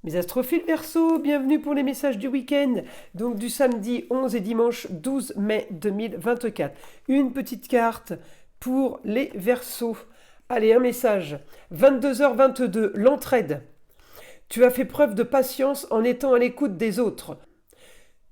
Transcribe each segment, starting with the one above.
Mes astrophiles Verseau, bienvenue pour les messages du week-end, donc du samedi 11 et dimanche 12 mai 2024. Une petite carte pour les Verseaux. Allez, un message. 22h22, l'entraide. Tu as fait preuve de patience en étant à l'écoute des autres.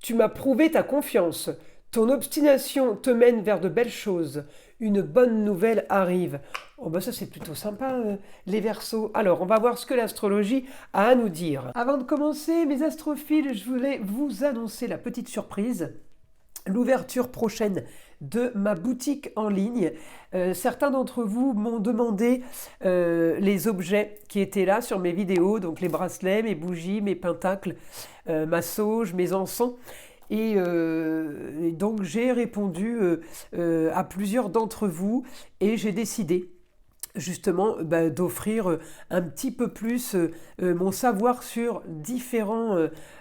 Tu m'as prouvé ta confiance. Ton obstination te mène vers de belles choses. Une bonne nouvelle arrive. Oh ben ça c'est plutôt sympa les Verseaux. Alors on va voir ce que l'astrologie a à nous dire. Avant de commencer mes astrophiles, je voulais vous annoncer la petite surprise. L'ouverture prochaine de ma boutique en ligne. Certains d'entre vous m'ont demandé les objets qui étaient là sur mes vidéos, donc les bracelets, mes bougies, mes pentacles, ma sauge, mes encens. Et donc j'ai répondu à plusieurs d'entre vous et j'ai décidé justement d'offrir un petit peu plus mon savoir sur différents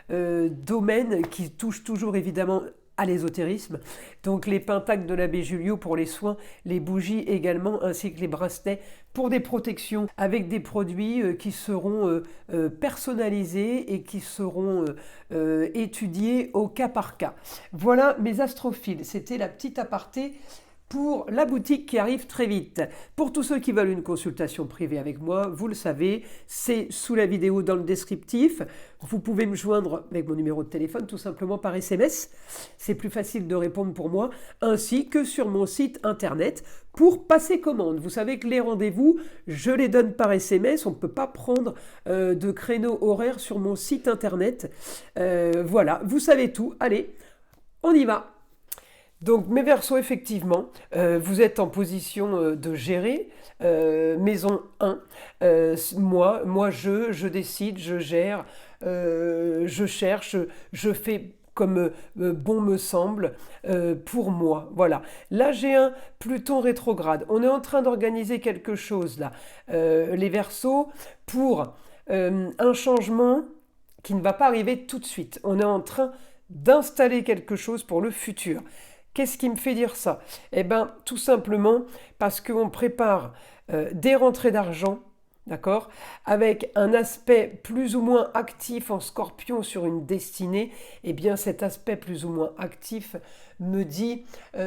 domaines qui touchent toujours évidemment à l'ésotérisme. Donc les pentacles de l'abbé Julio pour les soins, les bougies également, ainsi que les bracelets pour des protections avec des produits qui seront personnalisés et qui seront étudiés au cas par cas. Voilà mes astrophiles, c'était la petite aparté pour la boutique qui arrive très vite. Pour tous ceux qui veulent une consultation privée avec moi, vous le savez, c'est sous la vidéo dans le descriptif. Vous pouvez me joindre avec mon numéro de téléphone tout simplement par SMS. C'est plus facile de répondre pour moi, ainsi que sur mon site internet pour passer commande. Vous savez que les rendez-vous, je les donne par SMS. On ne peut pas prendre de créneau horaire sur mon site internet. Voilà, vous savez tout. Allez, on y va. Donc mes Verseaux, effectivement, vous êtes en position de gérer, maison 1, moi je décide, je gère, je cherche, je fais comme bon me semble pour moi. Voilà. Là j'ai un Pluton rétrograde. On est en train d'organiser quelque chose là, les Verseaux, pour un changement qui ne va pas arriver tout de suite. On est en train d'installer quelque chose pour le futur. Qu'est-ce qui me fait dire ça? Eh bien, tout simplement parce qu'on prépare des rentrées d'argent, d'accord, avec un aspect plus ou moins actif en Scorpion sur une destinée. Eh bien, cet aspect plus ou moins actif me dit,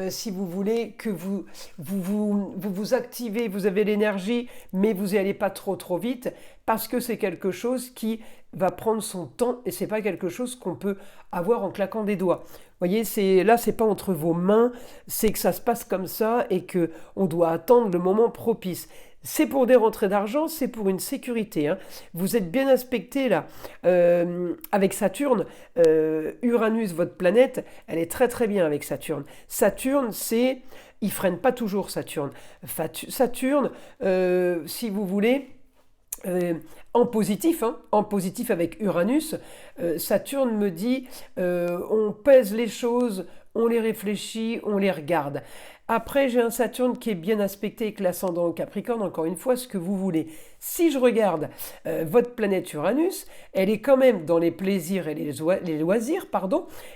si vous voulez, que vous activez, vous avez l'énergie, mais vous n'y allez pas trop vite, parce que c'est quelque chose qui va prendre son temps et c'est pas quelque chose qu'on peut avoir en claquant des doigts. Vous voyez, c'est pas entre vos mains, c'est que ça se passe comme ça et que on doit attendre le moment propice. C'est pour des rentrées d'argent, c'est pour une sécurité. Hein. Vous êtes bien aspecté là avec Saturne. Uranus, votre planète, elle est très bien avec Saturne. Saturne, il freine pas toujours Saturne. Saturne, si vous voulez. En positif avec Uranus, Saturne me dit on pèse les choses, on les réfléchit, on les regarde. Après, j'ai un Saturne qui est bien aspecté avec l'ascendant Capricorne, encore une fois, ce que vous voulez. Si je regarde votre planète Uranus, elle est quand même dans les plaisirs et les loisirs,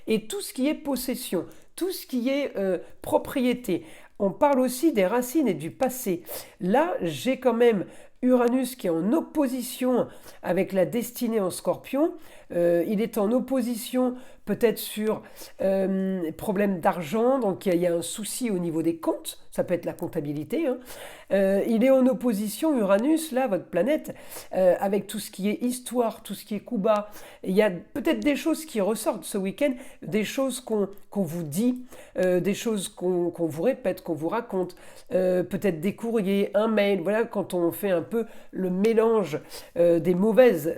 et tout ce qui est possession, tout ce qui est propriété. On parle aussi des racines et du passé. Là, j'ai quand même Uranus qui est en opposition avec la destinée en Scorpion. Il est en opposition peut-être sur problème d'argent, donc il y a un souci au niveau des comptes, ça peut être la comptabilité. Hein. Il est en opposition, Uranus, là, votre planète, avec tout ce qui est histoire, tout ce qui est coup bas. Il y a peut-être des choses qui ressortent ce week-end, des choses qu'on vous dit, des choses qu'on vous répète, qu'on vous raconte, peut-être des courriers, un mail, voilà, quand on fait un peu le mélange des mauvaises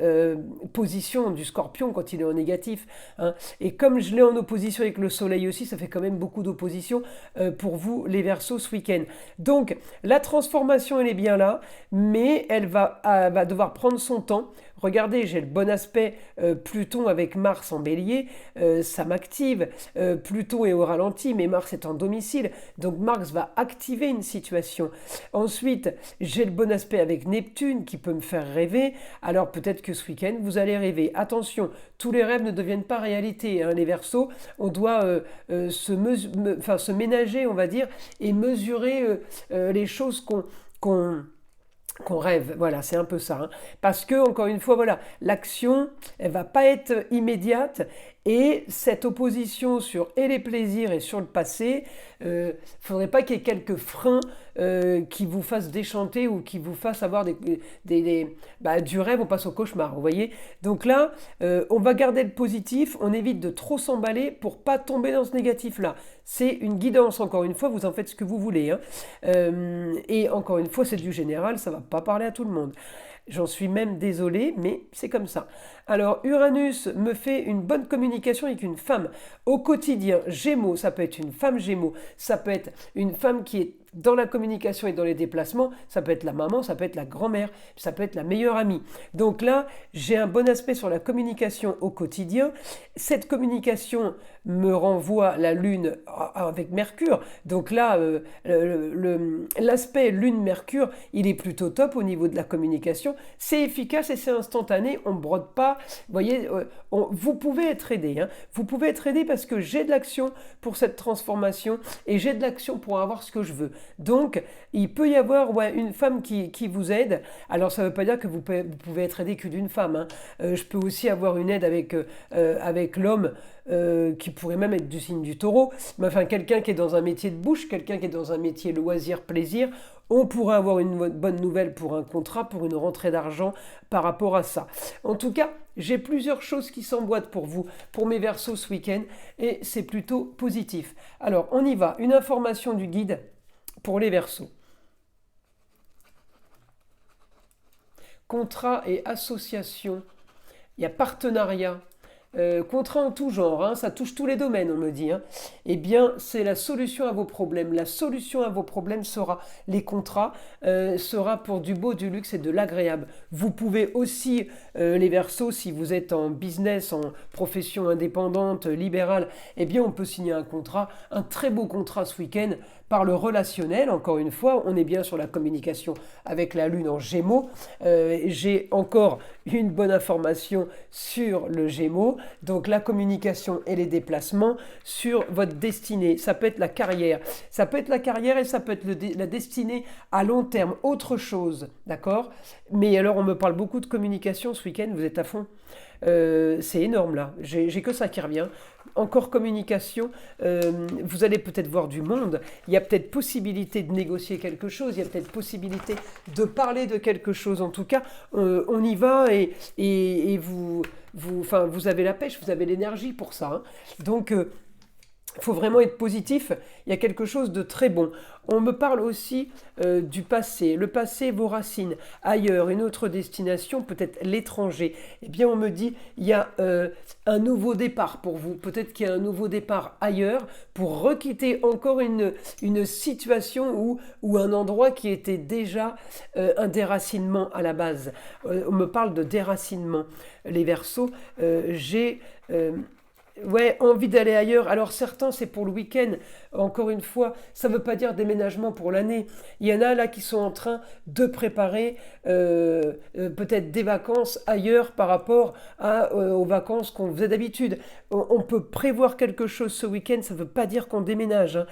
positions du Scorpion quand il est en négatif. Hein. Et comme je l'ai en opposition avec le Soleil aussi, ça fait quand même beaucoup d'opposition pour vous, les Verseaux, ce week-end. Donc, la transformation, elle est bien là, mais elle va devoir prendre son temps. Regardez, j'ai le bon aspect Pluton avec Mars en Bélier, ça m'active. Pluton est au ralenti, mais Mars est en domicile, donc Mars va activer une situation. Ensuite, j'ai le bon aspect avec Neptune qui peut me faire rêver. Alors peut-être que ce week-end, vous allez rêver. Attention, tous les rêves ne deviennent pas réalité. Hein, les Verseaux, on doit se ménager, on va dire, et mesurer les choses qu'on qu'on rêve. Voilà, c'est un peu ça, hein. Parce que, encore une fois, voilà, l'action, elle va pas être immédiate. Et cette opposition sur et les plaisirs et sur le passé, faudrait pas qu'il y ait quelques freins qui vous fassent déchanter ou qui vous fassent avoir du rêve, on passe au cauchemar, vous voyez. Donc là, on va garder le positif, on évite de trop s'emballer pour pas tomber dans ce négatif-là. C'est une guidance, encore une fois, vous en faites ce que vous voulez, hein. Et encore une fois, c'est du général, ça va pas parler à tout le monde. J'en suis même désolée, mais c'est comme ça. Alors, Uranus me fait une bonne communication avec une femme au quotidien. Gémeaux, ça peut être une femme Gémeaux, ça peut être une femme qui est dans la communication et dans les déplacements, ça peut être la maman, ça peut être la grand-mère, ça peut être la meilleure amie. Donc là, j'ai un bon aspect sur la communication au quotidien. Cette communication me renvoie la Lune avec Mercure. Donc là, l'aspect Lune-Mercure, il est plutôt top au niveau de la communication. C'est efficace et c'est instantané, on ne brode pas. Vous voyez, vous pouvez être aidé, hein. Vous pouvez être aidé parce que j'ai de l'action pour cette transformation et j'ai de l'action pour avoir ce que je veux. Donc, il peut y avoir une femme qui vous aide. Alors, ça ne veut pas dire que vous pouvez être aidé que d'une femme, hein. Je peux aussi avoir une aide avec l'homme qui pourrait même être du signe du taureau. Mais enfin, quelqu'un qui est dans un métier de bouche, quelqu'un qui est dans un métier loisir, plaisir. On pourrait avoir une bonne nouvelle pour un contrat, pour une rentrée d'argent par rapport à ça. En tout cas, j'ai plusieurs choses qui s'emboîtent pour vous, pour mes Verseaux ce week-end, et c'est plutôt positif. Alors, on y va. Une information du guide pour les Verseaux. Contrat et association, il y a partenariat, contrat en tout genre, hein, ça touche tous les domaines, on me dit, hein. Eh bien, c'est la solution à vos problèmes. La solution à vos problèmes sera les contrats, sera pour du beau, du luxe et de l'agréable. Vous pouvez aussi, les Verseaux, si vous êtes en business, en profession indépendante, libérale, eh bien, on peut signer un contrat, un très beau contrat ce week-end, par le relationnel. Encore une fois, on est bien sur la communication avec la Lune en Gémeaux. J'ai encore une bonne information sur le Gémeaux. Donc la communication et les déplacements sur votre destinée. Ça peut être la carrière. Ça peut être la carrière et ça peut être la destinée à long terme. Autre chose, d'accord? Mais alors on me parle beaucoup de communication ce week-end, vous êtes à fond? C'est énorme là, j'ai que ça qui revient. Encore communication, vous allez peut-être voir du monde, il y a peut-être possibilité de négocier quelque chose, il y a peut-être possibilité de parler de quelque chose. En tout cas, on y va et vous avez la pêche, vous avez l'énergie pour ça, hein. Donc, il faut vraiment être positif, il y a quelque chose de très bon. On me parle aussi du passé, le passé, vos racines, ailleurs, une autre destination, peut-être l'étranger. Eh bien, on me dit, il y a un nouveau départ pour vous, peut-être qu'il y a un nouveau départ ailleurs pour requitter encore une situation ou un endroit qui était déjà un déracinement à la base. On me parle de déracinement. Les Verseaux, j'ai... ouais, envie d'aller ailleurs. Alors certains, c'est pour le week-end. Encore une fois, ça ne veut pas dire déménagement pour l'année. Il y en a là qui sont en train de préparer peut-être des vacances ailleurs par rapport aux vacances qu'on faisait d'habitude. On peut prévoir quelque chose ce week-end, ça ne veut pas dire qu'on déménage, hein.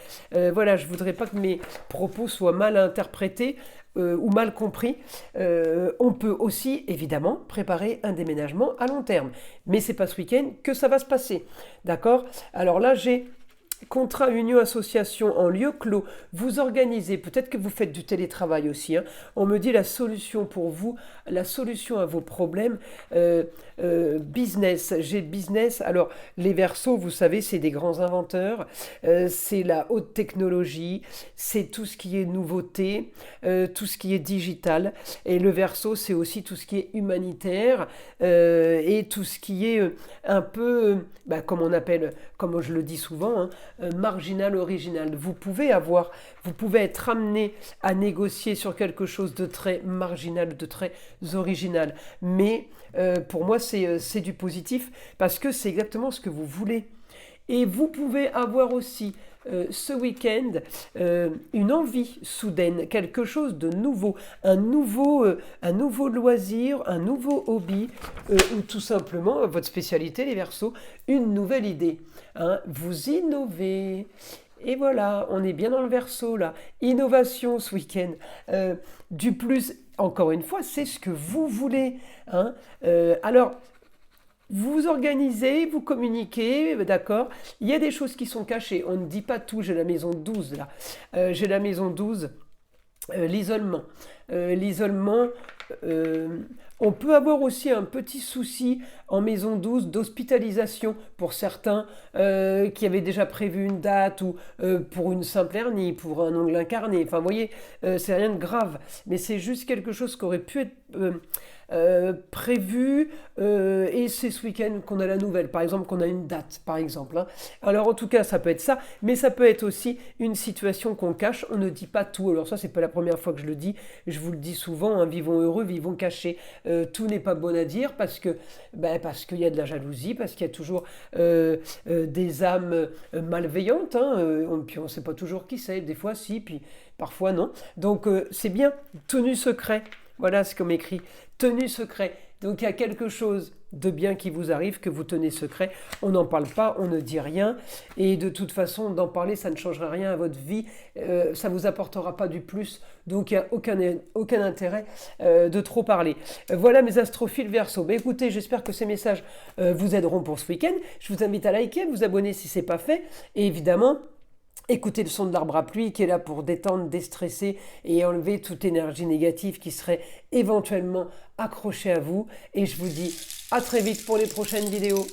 Voilà, je ne voudrais pas que mes propos soient mal interprétés. Ou mal compris, on peut aussi évidemment préparer un déménagement à long terme. Mais c'est pas ce week-end que ça va se passer. D'accord? Alors là, j'ai contrat, union, association en lieu clos. Vous organisez, peut-être que vous faites du télétravail aussi, hein. On me dit la solution pour vous, la solution à vos problèmes. Business, j'ai business. Alors les Verseaux, vous savez, c'est des grands inventeurs. C'est la haute technologie, c'est tout ce qui est nouveauté, tout ce qui est digital. Et le Verseau, c'est aussi tout ce qui est humanitaire et tout ce qui est un peu, comme on appelle, comme je le dis souvent, hein, marginal, original. Vous pouvez être amené à négocier sur quelque chose de très marginal, de très original. Mais pour moi, c'est du positif parce que c'est exactement ce que vous voulez. Et vous pouvez avoir aussi ce week-end une envie soudaine, quelque chose de nouveau, un nouveau loisir, un nouveau hobby, ou tout simplement votre spécialité, les Verseaux, une nouvelle idée, hein. Vous innovez. Et voilà, on est bien dans le Verseau là. Innovation ce week-end. Du plus encore une fois, c'est ce que vous voulez. Hein. Alors, vous organisez, vous communiquez, d'accord? Il y a des choses qui sont cachées. On ne dit pas tout. J'ai la maison 12 là. J'ai la maison 12. L'isolement. L'isolement, on peut avoir aussi un petit souci en maison 12 d'hospitalisation pour certains qui avaient déjà prévu une date ou pour une simple hernie, pour un ongle incarné. Enfin, vous voyez, c'est rien de grave, mais c'est juste quelque chose qui aurait pu être prévu et c'est ce week-end qu'on a la nouvelle, par exemple qu'on a une date par exemple, hein. Alors en tout cas ça peut être ça, mais ça peut être aussi une situation qu'on cache, on ne dit pas tout. Alors ça c'est pas la première fois que je le dis, je vous le dis souvent, hein, vivons heureux, vivons cachés. Tout n'est pas bon à dire parce qu'il y a de la jalousie, parce qu'il y a toujours des âmes malveillantes, hein, puis on ne sait pas toujours qui c'est, des fois si, puis parfois non. Donc c'est bien, tenu secret. Voilà ce qu'on m'écrit, tenu secret. Donc il y a quelque chose de bien qui vous arrive, que vous tenez secret. On n'en parle pas, on ne dit rien. Et de toute façon, d'en parler, ça ne changera rien à votre vie. Ça ne vous apportera pas du plus. Donc il n'y a aucun intérêt de trop parler. Voilà mes astrophiles Verseau. Ben, écoutez, j'espère que ces messages vous aideront pour ce week-end. Je vous invite à liker, à vous abonner si ce n'est pas fait. Et évidemment, écoutez le son de l'arbre à pluie qui est là pour détendre, déstresser et enlever toute énergie négative qui serait éventuellement accrochée à vous. Et je vous dis à très vite pour les prochaines vidéos.